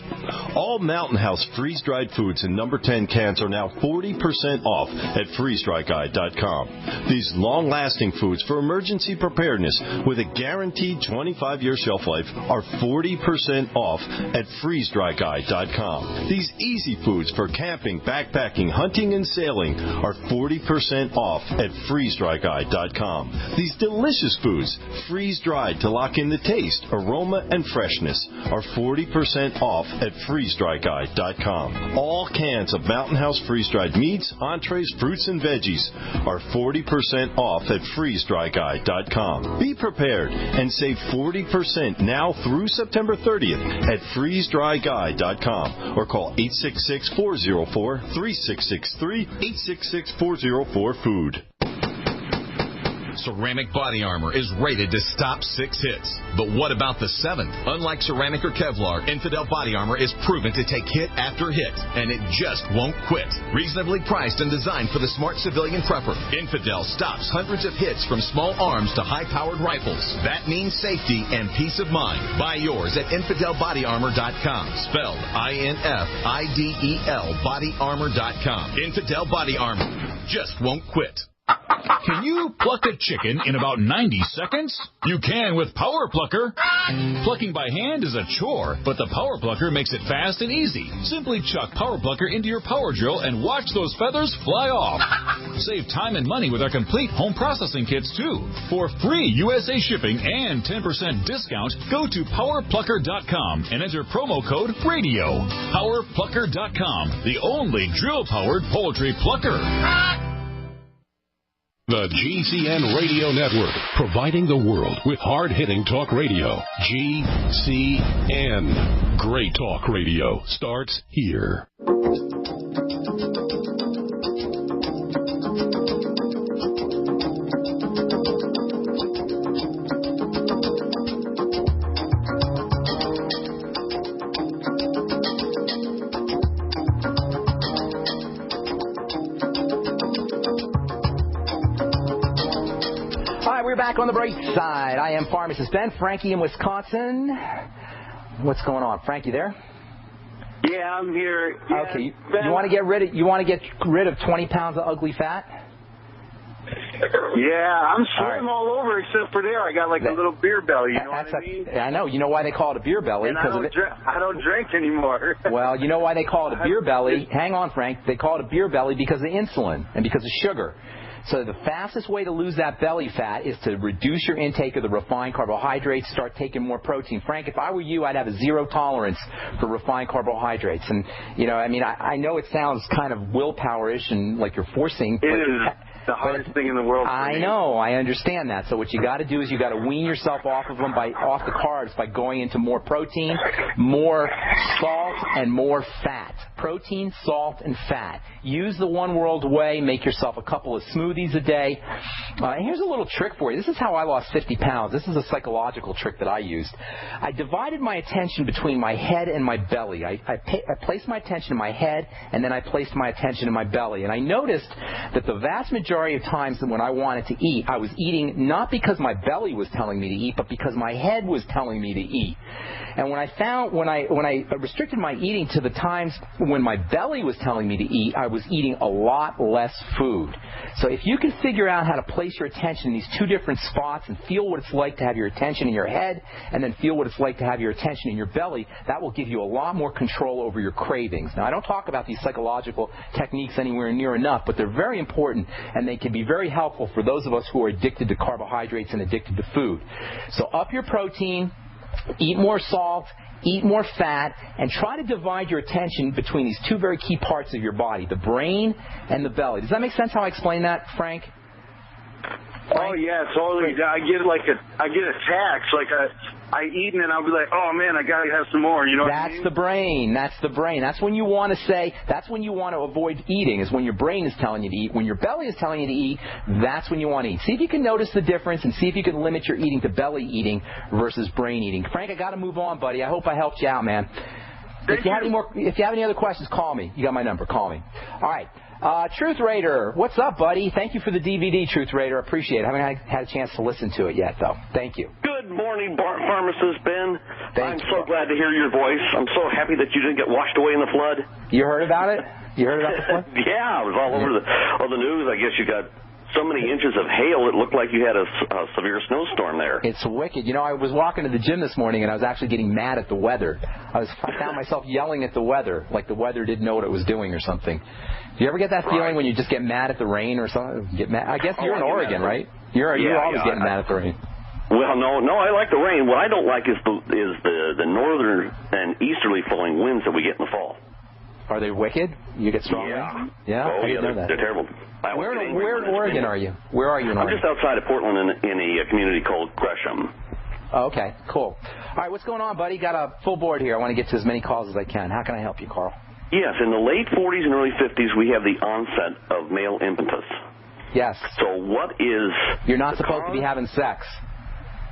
All Mountain House freeze-dried foods in number 10 cans are now 40% off at freezedryguy.com. These long-lasting foods for emergency preparedness with a guaranteed 25-year shelf life are 40% off at freezedryguy.com. These easy foods for camping, backpacking, hunting, and sailing are 40% off at freezedryguy.com. These delicious foods, freeze-dried to lock in the taste, aroma, and freshness, are 40% off at freezedryguy.com. All cans of Mountain House freeze-dried meats, entrees, fruits, and veggies are 40% off at freezedryguy.com. Be prepared and save 40% now through September 30th at freezedryguy.com or call 866-404-3663, 866-404-FOOD. Ceramic body armor is rated to stop 6 hits. But what about the 7th? Unlike ceramic or Kevlar, Infidel body armor is proven to take hit after hit, and it just won't quit. Reasonably priced and designed for the smart civilian prepper, Infidel stops hundreds of hits from small arms to high-powered rifles. That means safety and peace of mind. Buy yours at InfidelBodyArmor.com. Spelled INFIDEL bodyarmor.com. Infidel Body Armor just won't quit. Can you pluck a chicken in about 90 seconds? You can with Power Plucker. Plucking by hand is a chore, but the Power Plucker makes it fast and easy. Simply chuck Power Plucker into your power drill and watch those feathers fly off. Save time and money with our complete home processing kits, too. For free USA shipping and 10% discount, go to PowerPlucker.com and enter promo code RADIO. PowerPlucker.com, the only drill-powered poultry plucker. The GCN Radio Network, providing the world with hard-hitting talk radio. GCN. Great talk radio starts here. Back on the bright side. I am Pharmacist Ben. Frankie in Wisconsin. What's going on, Frankie? There? Yeah, I'm here. Yeah, okay, you want to get rid of 20 pounds of ugly fat? Yeah, I'm slim all over except for there. I got like a little beer belly. You know what I mean? I know. You know why they call it a beer belly? And I don't drink anymore. Well, you know why they call it a beer belly? Hang on, Frank. They call it a beer belly because of insulin and because of sugar. So the fastest way to lose that belly fat is to reduce your intake of the refined carbohydrates, start taking more protein. Frank, if I were you, I'd have a zero tolerance for refined carbohydrates. And, you know, I mean, I know it sounds kind of willpower-ish and like you're forcing. It is the hardest thing in the world for me. I know. I understand that. So what you got to do is you got to wean yourself off of them, off the carbs by going into more protein, more salt, and more fat. Protein, salt, and fat. Use the One World way. Make yourself a couple of smoothies a day. Here's a little trick for you. This is how I lost 50 pounds. This is a psychological trick that I used. I divided my attention between my head and my belly. I placed my attention in my head, and then I placed my attention in my belly. And I noticed that the vast majority of times that when I wanted to eat, I was eating not because my belly was telling me to eat, but because my head was telling me to eat. And when I restricted my eating to the times when my belly was telling me to eat, I was eating a lot less food. So if you can figure out how to place your attention in these two different spots and feel what it's like to have your attention in your head and then feel what it's like to have your attention in your belly, that will give you a lot more control over your cravings. Now, I don't talk about these psychological techniques anywhere near enough, but they're very important and they can be very helpful for those of us who are addicted to carbohydrates and addicted to food. So up your protein, Eat more salt, eat more fat, and try to divide your attention between these two very key parts of your body, the brain and the belly. Does that make sense how I explain that, Frank? Oh yeah, totally. I get attacks. Like I eat and then I'll be like, oh man, I gotta have some more. You know what I mean? That's the brain. That's the brain. That's when you want to say. That's when you want to avoid eating. Is when your brain is telling you to eat. When your belly is telling you to eat, that's when you want to eat. See if you can notice the difference and see if you can limit your eating to belly eating versus brain eating. Frank, I got to move on, buddy. I hope I helped you out, man. If you have any other questions, call me. You got my number. Call me. All right. Truth Raider, what's up, buddy? Thank you for the DVD, Truth Raider. Appreciate it. I haven't had a chance to listen to it yet, though. Thank you. Good morning, pharmacist Ben. I'm so glad to hear your voice. I'm so happy that you didn't get washed away in the flood. You heard about it? You heard about the flood? Yeah, it was all over the news. I guess you got so many inches of hail, it looked like you had a severe snowstorm there. It's wicked. You know, I was walking to the gym this morning, and I was actually getting mad at the weather. I found myself yelling at the weather, like the weather didn't know what it was doing or something. Do you ever get that feeling when you just get mad at the rain or something? Get mad? I guess you're in Oregon, right? You're always getting mad at the rain. Well, no, I like the rain. What I don't like is the northern and easterly flowing winds that we get in the fall. Are they wicked? You get strong winds? Yeah. Oh, I didn't know that. They're terrible. Where in Oregon are you? Where are you in Oregon? I'm just outside of Portland in a community called Gresham. Oh, okay, cool. All right, what's going on, buddy? Got a full board here. I want to get to as many calls as I can. How can I help you, Carl? Yes, in the late 40s and early 50s, we have the onset of male impetus. Yes. So what is... You're not supposed to be having sex.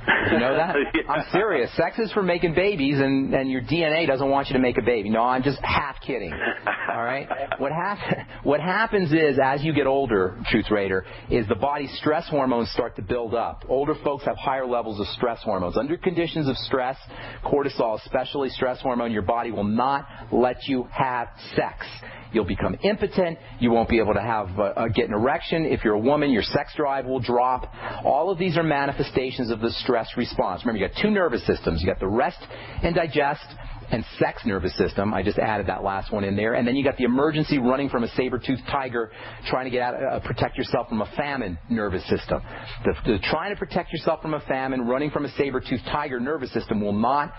You know that? Yeah. I'm serious. Sex is for making babies, and your DNA doesn't want you to make a baby. No, I'm just half kidding. All right? What happens is, as you get older, Truth Raider, is the body's stress hormones start to build up. Older folks have higher levels of stress hormones. Under conditions of stress, cortisol, especially stress hormone, your body will not let you have sex. You'll become impotent. You won't be able to get an erection. If you're a woman, your sex drive will drop. All of these are manifestations of the stress response. Remember, you got two nervous systems. You got the rest and digest and sex nervous system. I just added that last one in there. And then you got the emergency running from a saber-toothed tiger, trying to get out, protect yourself from a famine nervous system. The trying to protect yourself from a famine, running from a saber-toothed tiger nervous system will not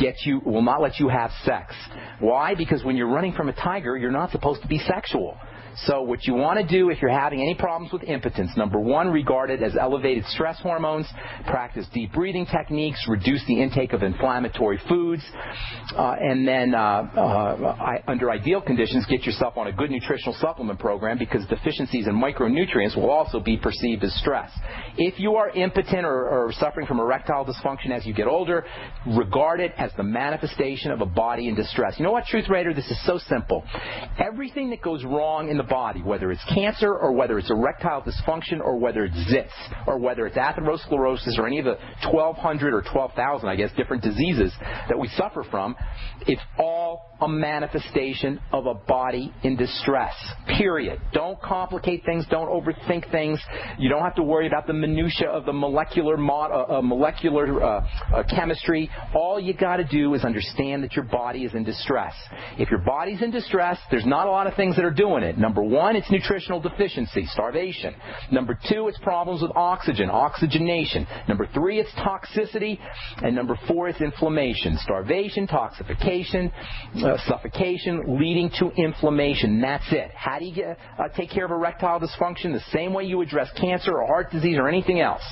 let you have sex. Why? Because when you're running from a tiger, you're not supposed to be sexual. So what you want to do if you're having any problems with impotence, number one, regard it as elevated stress hormones, practice deep breathing techniques, reduce the intake of inflammatory foods, and then under ideal conditions, get yourself on a good nutritional supplement program because deficiencies in micronutrients will also be perceived as stress. If you are impotent or suffering from erectile dysfunction as you get older, regard it as the manifestation of a body in distress. You know what, Truth Raider? This is so simple. Everything that goes wrong in the body, whether it's cancer or whether it's erectile dysfunction or whether it's zits or whether it's atherosclerosis or any of the 1,200 or 12,000, I guess, different diseases that we suffer from, it's all a manifestation of a body in distress, period. Don't complicate things. Don't overthink things. You don't have to worry about the minutia of the molecular chemistry. All you got to do is understand that your body is in distress. If your body's in distress, there's not a lot of things that are doing it. Number one, it's nutritional deficiency, starvation. Number two, it's problems with oxygen, oxygenation. Number three, it's toxicity. And number four, it's inflammation, starvation, toxification, suffocation, leading to inflammation. That's it. How do you take care of erectile dysfunction? The same way you address cancer or heart disease or anything else.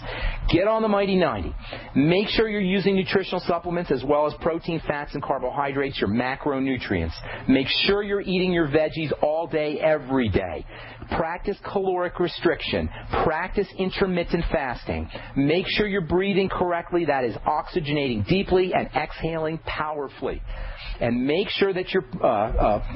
Get on the Mighty 90. Make sure you're using nutritional supplements as well as protein, fats, and carbohydrates, your macronutrients. Make sure you're eating your veggies all day, every day. Practice caloric restriction. Practice intermittent fasting. Make sure you're breathing correctly. That is oxygenating deeply and exhaling powerfully. And make sure that you're,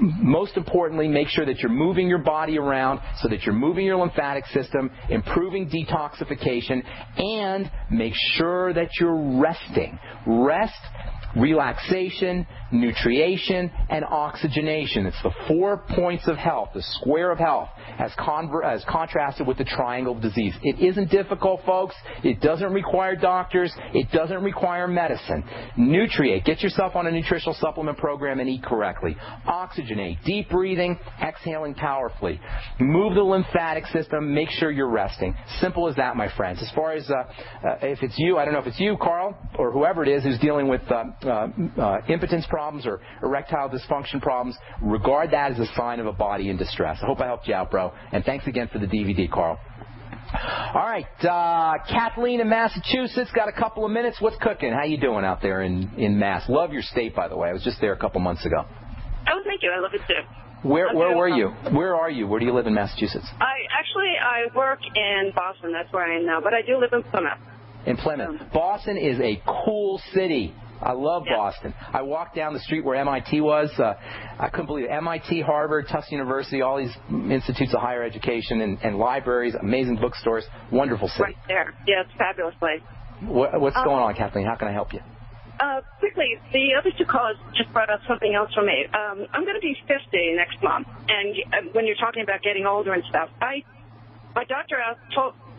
most importantly, make sure that you're moving your body around so that you're moving your lymphatic system, improving detoxification, and make sure that you're resting. Rest relaxation, nutrition, and oxygenation. It's the 4 points of health, the square of health, as contrasted with the triangle of disease. It isn't difficult, folks. It doesn't require doctors. It doesn't require medicine. Nutriate. Get yourself on a nutritional supplement program and eat correctly. Oxygenate. Deep breathing, exhaling powerfully. Move the lymphatic system. Make sure you're resting. Simple as that, my friends. As far as if it's you, I don't know if it's you, Carl, or whoever it is who's dealing with impotence problems or erectile dysfunction problems, regard that as a sign of a body in distress. I hope I helped you out, bro. And thanks again for the DVD, Carl. All right, Kathleen in Massachusetts, got a couple of minutes. What's cooking? How you doing out there in Mass? Love your state, by the way. I was just there a couple months ago. Oh, thank you. I love it too. Where were you? Where are you? Where do you live in Massachusetts? I work in Boston. That's where I am now, but I do live in Plymouth. In Plymouth. Boston is a cool city. I love Boston. I walked down the street where MIT was. I couldn't believe it. MIT, Harvard, Tufts University, all these institutes of higher education and libraries, amazing bookstores, wonderful city. Right there. Yeah, it's a fabulous place. What's going on, Kathleen? How can I help you? Quickly, the other two callers just brought up something else for me. I'm going to be 50 next month, and when you're talking about getting older and stuff, my doctor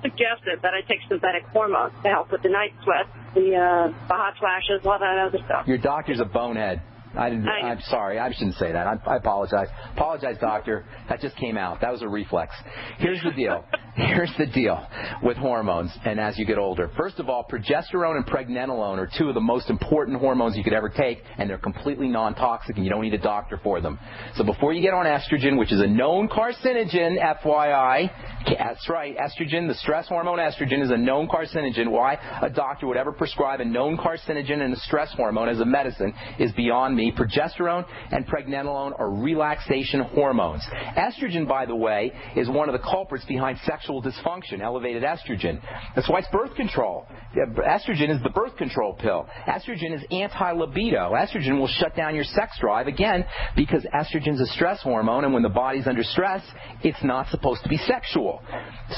suggested that I take synthetic hormones to help with the night sweats, the hot flashes, all that other stuff. Your doctor's a bonehead. I'm sorry. I shouldn't say that. I apologize. Apologize, doctor. That just came out. That was a reflex. Here's the deal. Here's the deal with hormones and as you get older. First of all, progesterone and pregnenolone are two of the most important hormones you could ever take, and they're completely non-toxic, and you don't need a doctor for them. So before you get on estrogen, which is a known carcinogen, FYI, that's right, estrogen, the stress hormone estrogen, is a known carcinogen. Why a doctor would ever prescribe a known carcinogen and a stress hormone as a medicine is beyond me. Progesterone and pregnenolone are relaxation hormones. Estrogen, by the way, is one of the culprits behind sexual dysfunction, elevated estrogen. That's why it's birth control. Estrogen is the birth control pill. Estrogen is anti-libido. Estrogen will shut down your sex drive, again, because estrogen is a stress hormone, and when the body's under stress, it's not supposed to be sexual.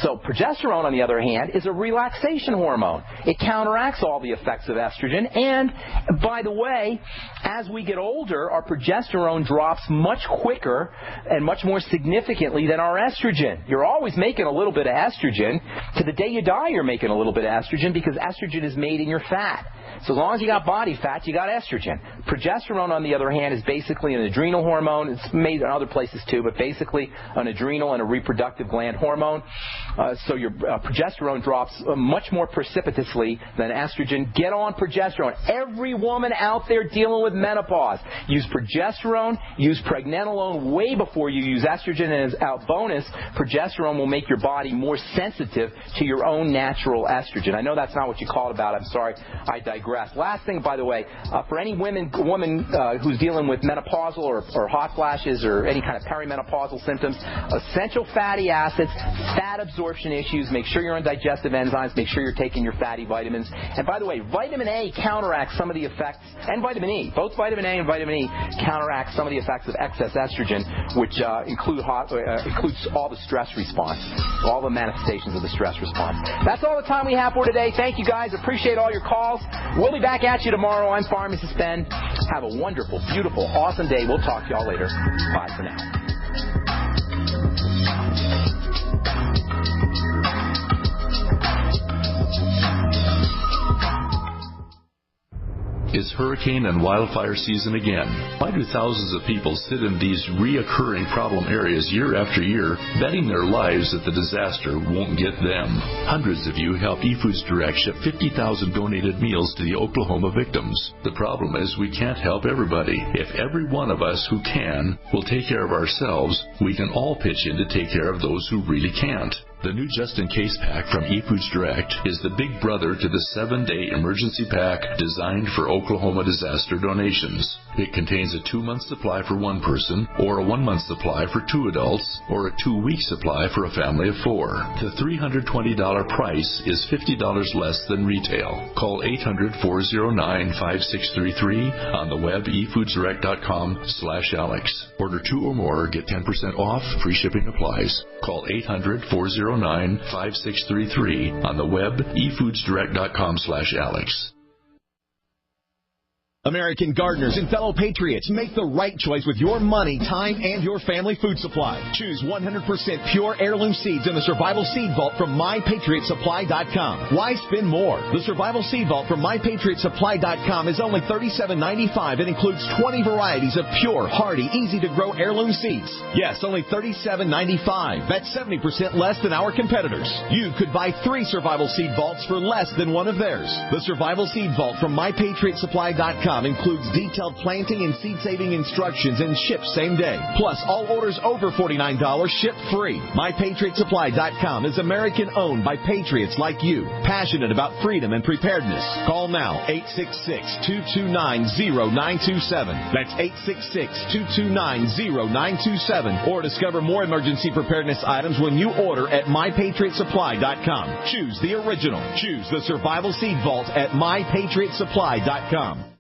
So progesterone, on the other hand, is a relaxation hormone. It counteracts all the effects of estrogen, and, by the way, as we get older, our progesterone drops much quicker and much more significantly than our estrogen. You're always making a little bit of estrogen. To the day you die, you're making a little bit of estrogen because estrogen is made in your fat. So as long as you got body fat, you got estrogen. Progesterone, on the other hand, is basically an adrenal hormone. It's made in other places too, but basically an adrenal and a reproductive gland hormone. So your progesterone drops much more precipitously than estrogen. Get on progesterone. Every woman out there dealing with menopause, use progesterone, use pregnenolone way before you use estrogen. And as a bonus, progesterone will make your body more sensitive to your own natural estrogen. I know that's not what you called about. I'm sorry. I digress. Last thing, by the way, for any woman who's dealing with menopausal or hot flashes or any kind of perimenopausal symptoms, essential fatty acids, fat absorption issues, make sure you're on digestive enzymes, make sure you're taking your fatty vitamins. And by the way, vitamin A counteracts some of the effects, and vitamin E, both vitamin A and vitamin E counteract some of the effects of excess estrogen, which includes all the stress response, all the manifestations of the stress response. That's all the time we have for today. Thank you, guys. Appreciate all your calls. We'll be back at you tomorrow. I'm Pharmacist Ben. Have a wonderful, beautiful, awesome day. We'll talk to y'all later. Bye for now. It's hurricane and wildfire season again. Why do thousands of people sit in these reoccurring problem areas year after year, betting their lives that the disaster won't get them? Hundreds of you helped eFoods Direct ship 50,000 donated meals to the Oklahoma victims. The problem is we can't help everybody. If every one of us who can will take care of ourselves, we can all pitch in to take care of those who really can't. The new Just In Case pack from eFoods Direct is the big brother to the 7-day emergency pack designed for Oklahoma disaster donations. It contains a 2-month supply for one person, or a 1-month supply for 2 adults, or a 2-week supply for a family of 4. The $320 price is $50 less than retail. Call 800-409-5633 on the web efoodsdirect.com/Alex. Order 2 or more, get 10% off, free shipping applies. Call 800-409-5633 on the web efoodsdirect.com/Alex. American gardeners and fellow patriots, make the right choice with your money, time, and your family food supply. Choose 100% pure heirloom seeds in the Survival Seed Vault from MyPatriotSupply.com. Why spend more? The Survival Seed Vault from MyPatriotSupply.com is only $37.95 and includes 20 varieties of pure, hardy, easy-to-grow heirloom seeds. Yes, only $37.95. That's 70% less than our competitors. You could buy 3 Survival Seed Vaults for less than one of theirs. The Survival Seed Vault from MyPatriotSupply.com includes detailed planting and seed-saving instructions and ships same day. Plus, all orders over $49 ship free. MyPatriotSupply.com is American-owned by patriots like you, passionate about freedom and preparedness. Call now, 866-229-0927. That's 866-229-0927. Or discover more emergency preparedness items when you order at MyPatriotSupply.com. Choose the original. Choose the Survival Seed Vault at MyPatriotSupply.com.